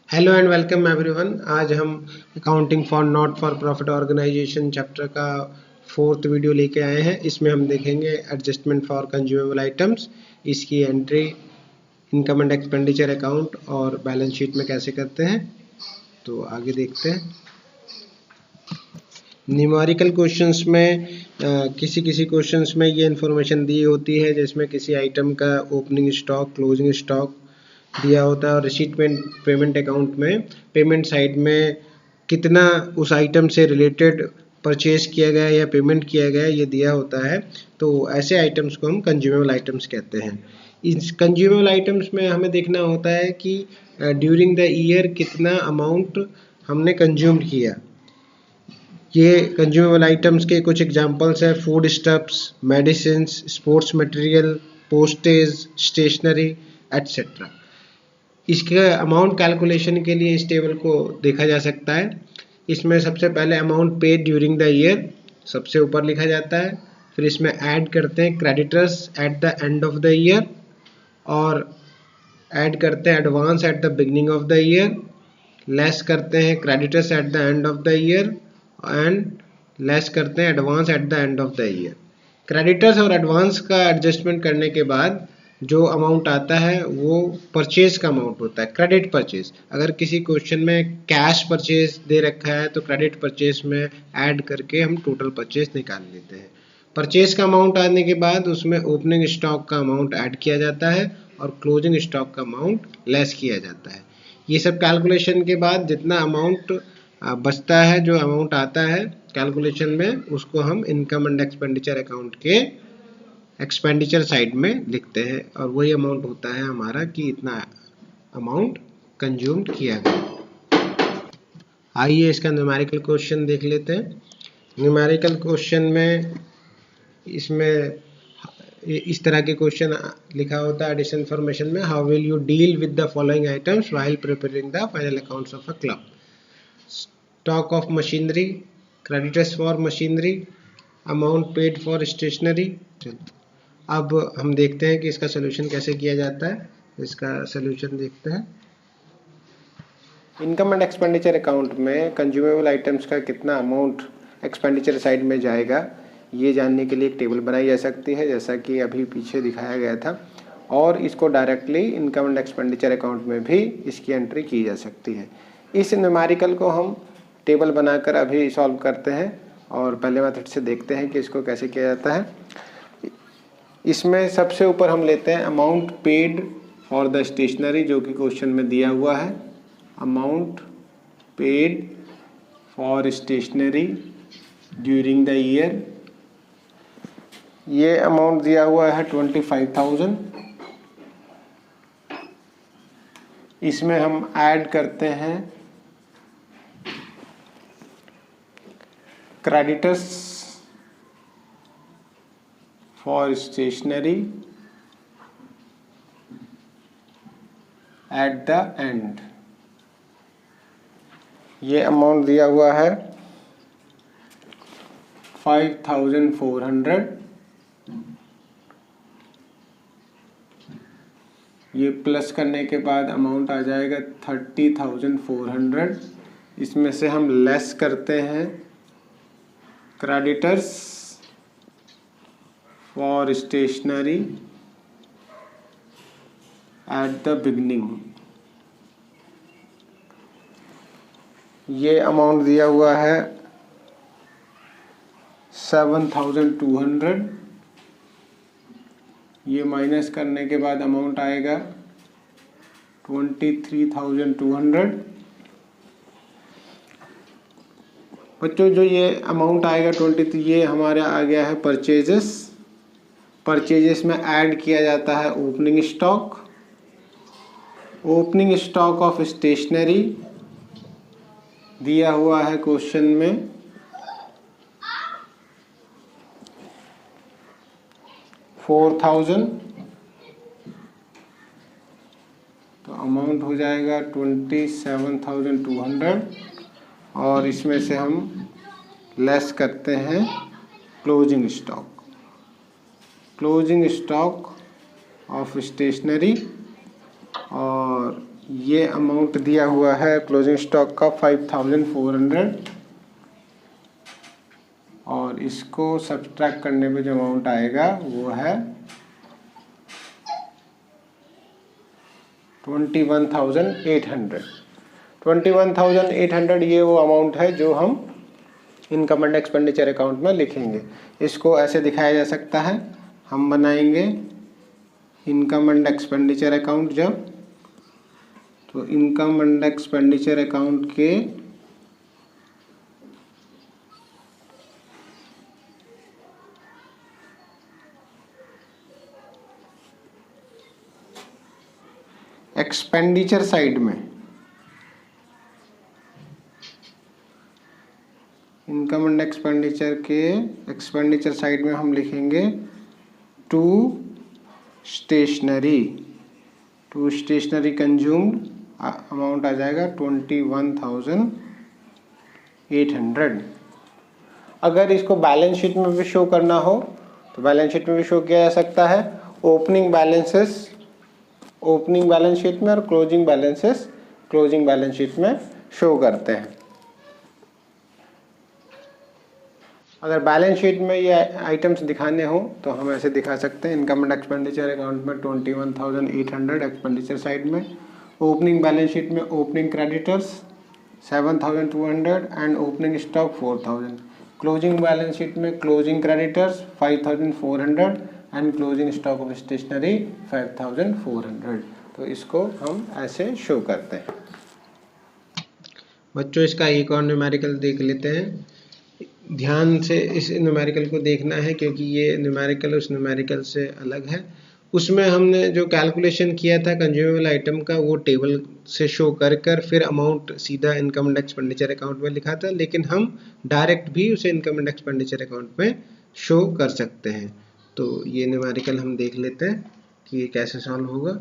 Hello and welcome everyone. आज हम accounting for not for profit organisation chapter का 4th video लेके आए हैं। इसमें हम देखेंगे एडजस्टमेंट फॉर कंज्यूमेबल आइटम्स, इसकी entry income and expenditure account और बैलेंस शीट में कैसे करते हैं। तो आगे देखते हैं। न्यूमेरिकल क्वेश्चंस में किसी किसी क्वेश्चंस में ये इन्फॉर्मेशन दी होती है, जिसमें किसी आइटम का ओपनिंग स्टॉक, क्लोजिंग स्टॉक दिया होता है और रिसीट पेमेंट अकाउंट में पेमेंट साइड में कितना उस आइटम से रिलेटेड परचेज किया गया या पेमेंट किया गया ये दिया होता है। तो ऐसे आइटम्स को हम कंज्यूमेबल आइटम्स कहते हैं। इस कंज्यूमेबल आइटम्स में हमें देखना होता है कि ड्यूरिंग द ईयर कितना अमाउंट हमने कंज्यूम किया। ये कंज्यूमेबल आइटम्स के कुछ एग्जांपल्स हैं: food stuffs, medicines, sports material, postage, stationery etcetera. इसके अमाउंट कैलकुलेशन के लिए इस टेबल को देखा जा सकता है। इसमें सबसे पहले amount paid during the year सबसे ऊपर लिखा जाता है। फिर इसमें ऐड करते हैं creditors at the end of the year, और ऐड करते हैं advance at the beginning of the year, less करते हैं creditors at the end of the year and less करते हैं advance at the end of the year. Creditors और advance का adjustment करने के बाद जो अमाउंट आता है वो परचेज का अमाउंट होता है, क्रेडिट परचेज। अगर किसी क्वेश्चन में कैश परचेज दे रखा है तो क्रेडिट परचेज में ऐड करके हम टोटल परचेज निकाल लेते हैं। परचेज का अमाउंट आने के बाद उसमें ओपनिंग स्टॉक का अमाउंट ऐड किया जाता है और क्लोजिंग स्टॉक का अमाउंट लेस किया जाता है। ये सब कैलकुलेशन के बाद जितना अमाउंट बचता है, जो अमाउंट आता है कैलकुलेशन में, उसको हम इनकम एंड एक्सपेंडिचर अकाउंट के एक्सपेंडिचर साइड में लिखते हैं, और वही अमाउंट होता है हमारा कि इतना अमाउंट कंज्यूम किया गया। आइए इसका न्यूमेरिकल क्वेश्चन देख लेते हैं। न्यूमेरिकल क्वेश्चन में इसमें इस तरह के क्वेश्चन लिखा होता है एडिशन इन्फॉर्मेशन में: how will you deal with the following items while preparing the final accounts of a club? Stock of machinery, creditors for machinery, amount paid for stationery. अब हम देखते हैं कि इसका सोल्यूशन कैसे किया जाता है। इसका सोल्यूशन देखते हैं। इनकम एंड एक्सपेंडिचर अकाउंट में कंज्यूमेबल आइटम्स का कितना अमाउंट एक्सपेंडिचर साइड में जाएगा, ये जानने के लिए एक टेबल बनाई जा सकती है, जैसा कि अभी पीछे दिखाया गया था, और इसको directly income and expenditure account में भी इसकी एंट्री की जा सकती है। इस न्यूमेरिकल को हम टेबल बनाकर अभी सॉल्व करते हैं और पहले मेथड से देखते हैं कि इसको कैसे किया जाता है। इसमें सबसे ऊपर हम लेते हैं amount paid for the stationery, जो कि क्वेश्चन में दिया हुआ है। Amount paid for stationery during the year, ये अमाउंट दिया हुआ है 25,000। इसमें हम ऐड करते हैं creditors for stationery at the end, ये अमाउंट दिया हुआ है 5,400। ये प्लस करने के बाद अमाउंट आ जाएगा 30,400। इसमें से हम लेस करते हैं creditors for stationery at the beginning, ये अमाउंट दिया हुआ है 7,200। ये माइनस करने के बाद अमाउंट आएगा 23,200। बच्चों, जो ये अमाउंट आएगा 23, ये हमारा आ गया है परचेजेस। परचेजेस में ऐड किया जाता है opening stock. Opening stock of stationery दिया हुआ है क्वेश्चन में 4,000, तो अमाउंट हो जाएगा 27,200, और इसमें से हम लेस करते हैं closing stock. Closing stock of stationery, और ये अमाउंट दिया हुआ है क्लोजिंग स्टॉक का 5400 और इसको सब्ट्रैक्ट करने पे जो अमाउंट आएगा वो है 21,800। 21,800 ये वो अमाउंट है जो हम इनकम एंड एक्सपेंडिचर अकाउंट में लिखेंगे। इसको ऐसे दिखाया जा सकता है, हम बनाएंगे इनकम एंड एक्सपेंडिचर अकाउंट जब, तो इनकम एंड एक्सपेंडिचर अकाउंट के एक्सपेंडिचर साइड में, इनकम एंड एक्सपेंडिचर के एक्सपेंडिचर साइड में हम लिखेंगे टू स्टेशनरी कंज्यूम्ड अमाउंट आ जाएगा 21,800। अगर इसको बैलेंस शीट में भी शो करना हो तो बैलेंस शीट में भी शो किया जा सकता है। ओपनिंग बैलेंस शीट में और क्लोजिंग बैलेंस शीट में शो करते हैं। अगर बैलेंस शीट में ये आइटम्स दिखाने हो तो हम ऐसे दिखा सकते हैं। इनकम एंड एक्सपेंडिचर अकाउंट में 21,800 एक्सपेंडिचर साइड में, ओपनिंग बैलेंस शीट में opening creditors 7,200 and opening stock 4,000, closing balance sheet में closing creditors 5,400 and closing stock of stationery 5,400। तो इसको हम ऐसे शो करते हैं। बच्चों इसका एक और न्यूमेरिकल देख लेते हैं। ध्यान से इस न्यूमेरिकल को देखना है क्योंकि ये न्यूमेरिकल उस न्यूमेरिकल से अलग है। उसमें हमने जो कैलकुलेशन किया था कंज्यूमेबल आइटम का वो टेबल से शो कर फिर अमाउंट सीधा इनकम एंड एक्सपेंडिचर अकाउंट में लिखा था, लेकिन हम डायरेक्ट भी उसे इनकम एंड एक्सपेंडिचर अकाउंट में शो कर सकते हैं। तो ये न्यूमेरिकल हम देख लेते हैं कि ये कैसे सॉल्व होगा।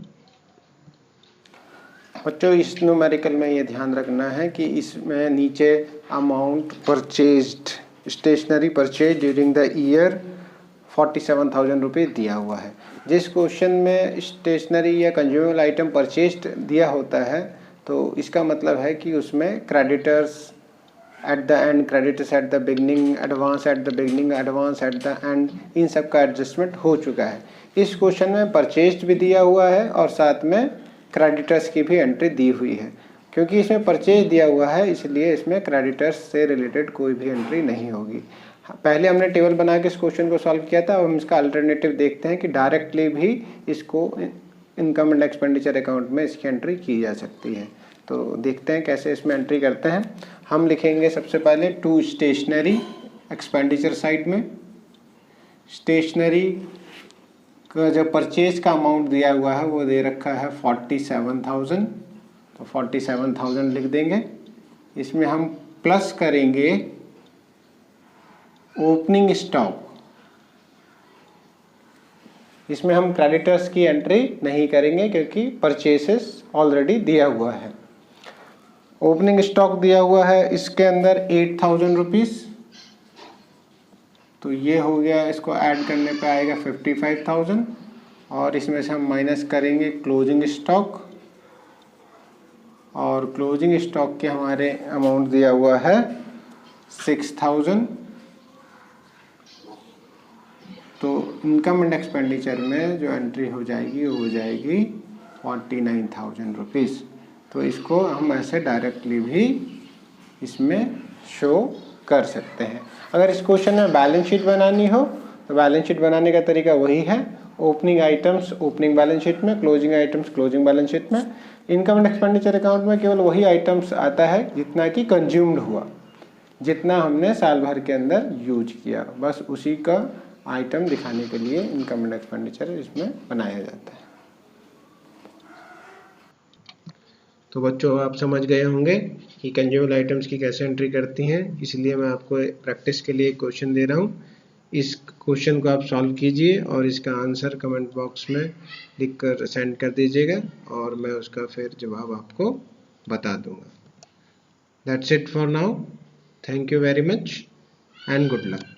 बच्चों इस न्यूमेरिकल में ये ध्यान रखना है कि इसमें नीचे amount purchased, stationery purchase during the year 47,000 रुपये दिया हुआ है। जिस क्वेश्चन में स्टेशनरी या कंज्यूमेबल आइटम परचेज्ड दिया होता है तो इसका मतलब है कि उसमें creditors at the end, creditors at the beginning, advance at the beginning, advance at the end, इन सब का एडजस्टमेंट हो चुका है। इस क्वेश्चन में परचेज्ड भी दिया हुआ है और साथ में क्रेडिटर्स की भी एंट्री दी हुई है। क्योंकि इसमें परचेज दिया हुआ है इसलिए इसमें क्रेडिटर्स से रिलेटेड कोई भी एंट्री नहीं होगी। पहले हमने टेबल बना के इस क्वेश्चन को सॉल्व किया था, अब हम इसका अल्टरनेटिव देखते हैं कि डायरेक्टली भी इसको इनकम एंड एक्सपेंडिचर अकाउंट में इसकी एंट्री की जा सकती है। तो देखते हैं कैसे इसमें एंट्री करते हैं। हम लिखेंगे सबसे पहले टू स्टेशनरी एक्सपेंडिचर साइड में, स्टेशनरी का जो परचेज का अमाउंट दिया हुआ है वो दे रखा है 47,000, तो 47,000 लिख देंगे। इसमें हम प्लस करेंगे ओपनिंग स्टॉक, इसमें हम क्रेडिटर्स की एंट्री नहीं करेंगे क्योंकि परचेसेस ऑलरेडी दिया हुआ है। ओपनिंग स्टॉक दिया हुआ है इसके अंदर 8,000 रुपीज़, तो ये हो गया, इसको ऐड करने पे आएगा 55,000 और इसमें से हम माइनस करेंगे क्लोजिंग स्टॉक, और क्लोजिंग स्टॉक के हमारे अमाउंट दिया हुआ है 6,000। तो इनकम एंड एक्सपेंडिचर में जो एंट्री हो जाएगी वो हो जाएगी 49,000 रुपीज़। तो इसको हम ऐसे डायरेक्टली भी इसमें शो कर सकते हैं। अगर इस क्वेश्चन में बैलेंस शीट बनानी हो तो बैलेंस शीट बनाने का तरीका वही है, opening items opening balance sheet में, closing items closing balance sheet में। इनकम एंड एक्सपेंडिचर अकाउंट में केवल वही आइटम्स आता है जितना कि कंज्यूम्ड हुआ, जितना हमने साल भर के अंदर यूज किया, बस उसी का आइटम दिखाने के लिए इनकम एंड एक्सपेंडिचर इसमें बनाया जाता है। तो बच्चों आप समझ गए होंगे कि कंज्यूमेबल आइटम्स की कैसे एंट्री करती हैं, इसलिए मैं आपको प्रैक्टिस के लिए एक क्वेश्चन दे रहा हूँ। इस क्वेश्चन को आप सॉल्व कीजिए और इसका आंसर कमेंट बॉक्स में लिखकर सेंड कर दीजिएगा और मैं उसका फिर जवाब आपको बता दूंगा। That's it for now. Thank you very much and good luck.